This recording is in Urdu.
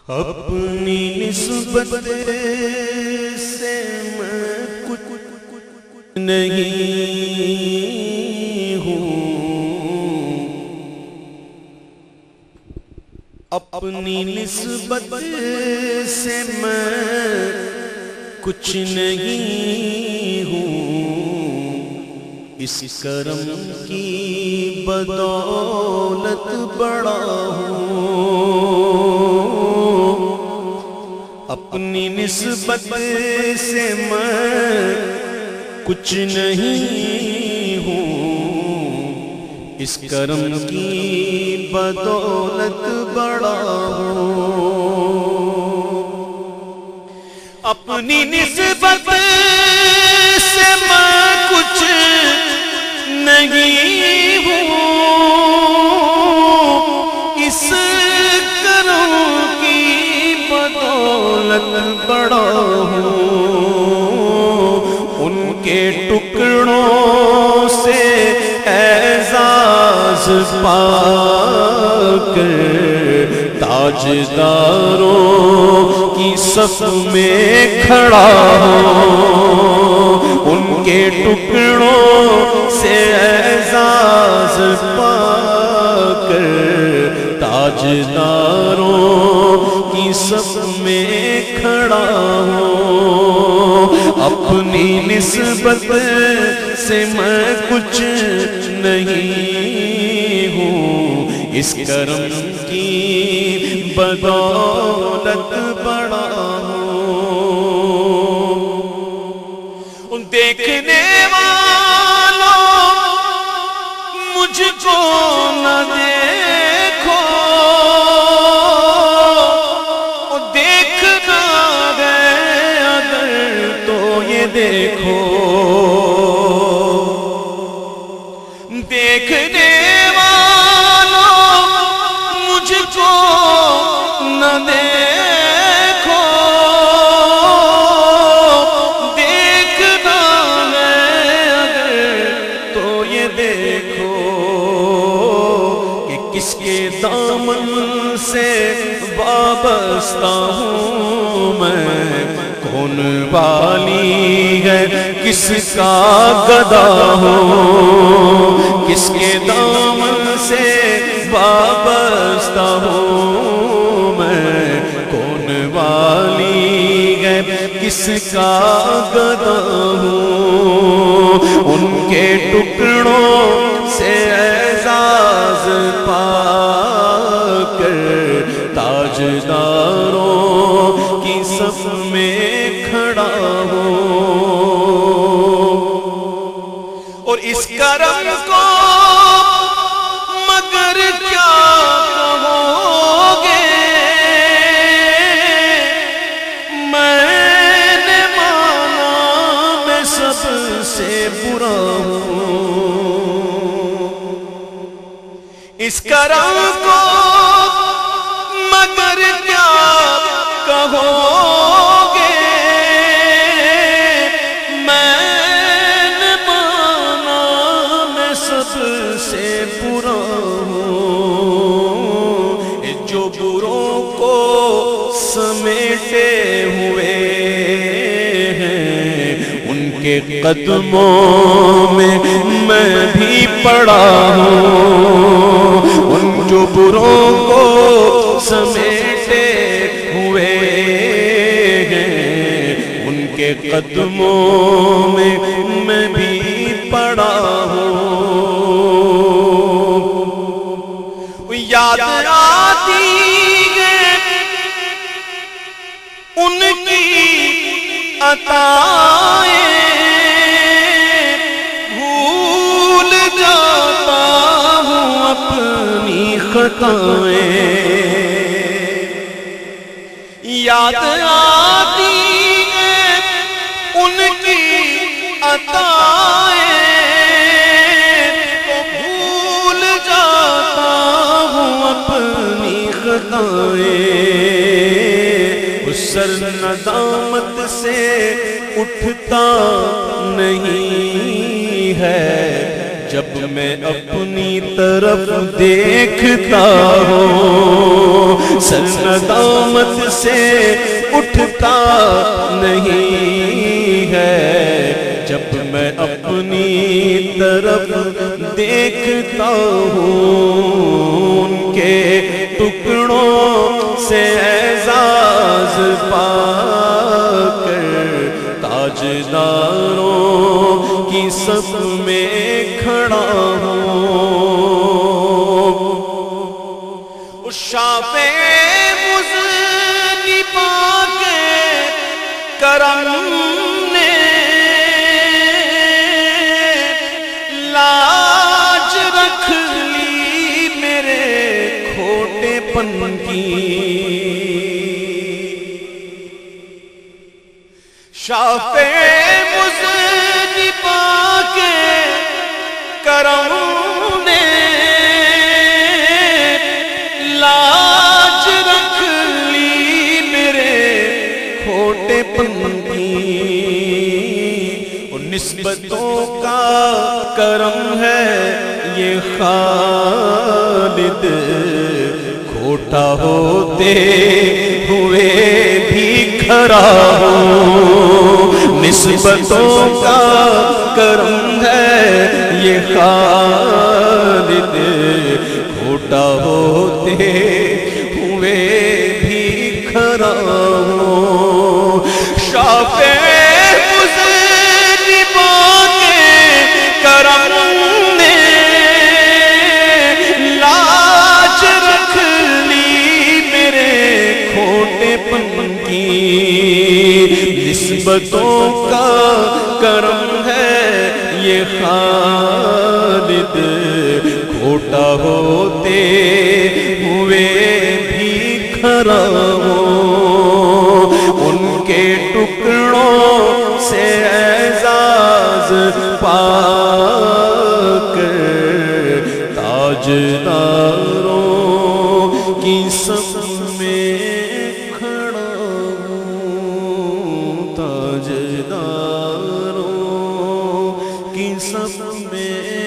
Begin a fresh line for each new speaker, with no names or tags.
اپنی نسبت سے میں کچھ نہیں ہوں، اپنی نسبت سے میں کچھ نہیں ہوں، اس کرم کی بدولت بڑا ہوں، اپنی نسبت سے میں کچھ نہیں ہوں، اس کرم کی بدولت بڑا ہوں، اپنی نسبت سے میں کچھ نہیں ہوں، اس کرم کی بدولت بڑا ہوں، ان کے ٹکڑوں سے اعزاز پا کر تاجداروں کی صف میں کھڑا ہوں، ان کے ٹکڑوں سے اعزاز پا کر تاجداروں کی صف میں کھڑا ہوں، اپنی نسبت سے میں کچھ نہیں ہوں، اس کرم کی بدولت بڑا ہوں، دیکھنے والوں مجھ کو نہ دیکھو، دیکھنا ہے اگر تو یہ دیکھو، دیکھنے والوں مجھ کو نہ دیکھو، دیکھنا ہے اگر تو یہ دیکھو کہ کس کے دامن سے وابستہ ہوں میں، کون والی ہے کس کا گدا ہوں، کس کے دامن سے وابستہ ہوں میں، کون والی ہے کس کا گدا ہوں، ان کے ٹکڑوں سے اعزاز پا کر تاجداروں کی صف میں کھڑا ہوں، اور اس کرم کو مگر کیا کہو گے، میں نے مانا میں سب سے برا ہوں، اس کرم کو مگر کیا کہو گے، میں نے مانا میں سب سے برا ہوں، جو بروں کو سمیٹے ہوئے ہیں ان کے قدموں میں میں بھی پڑا ہوں، ان جو بروں کو سمیٹے ہوئے ہیں ان کے قدموں میں میں بھی پڑا ہوں، یاد آتی ہے ان کی عطائیں، بھول جاتا ہوں اپنی خطائیں، یاد آتی ہے ان کی عطائیں، تو بھول جاتا ہوں اپنی خطائیں، اس سر ندامت سے اٹھتا نہیں ہے جب میں اپنی طرف دیکھتا ہوں سر ندامت سے اٹھتا نہیں ہے، جب میں اپنی طرف دیکھتا ہوں ان کے ٹکڑوں سے اعزاز پا کر تاجداروں کی صف میں کھڑا ہوں۔ اس شافع مذنبا کے کرم نے لاج رکھ لی میرے کھوٹے پن کی، شافع مذنبا کے کرم نے لاج رکھ لی میرے کھوٹے پن کی، اور نسبتوں کا کرم ہے یہ خالد، کھوٹا ہوتے ہوئے بھی کھڑا ہوں، نسبتوں کا کرم ہے یہ خالد، کھوٹا ہوتے ہوئے بھی کھڑا ہوں۔ شافع مذنبا کے کرم نے لاج رکھ لی میرے کھوٹے پن کی، نسبتوں کا کرم ہے یہ خالد، کھوٹا ہوتے ہوئے بھی کھڑا ہوں، ان کے ٹکڑوں سے اعزاز پا کر تاجداروں کی صف میں کھڑا ہوں، تاجداروں کی صف میں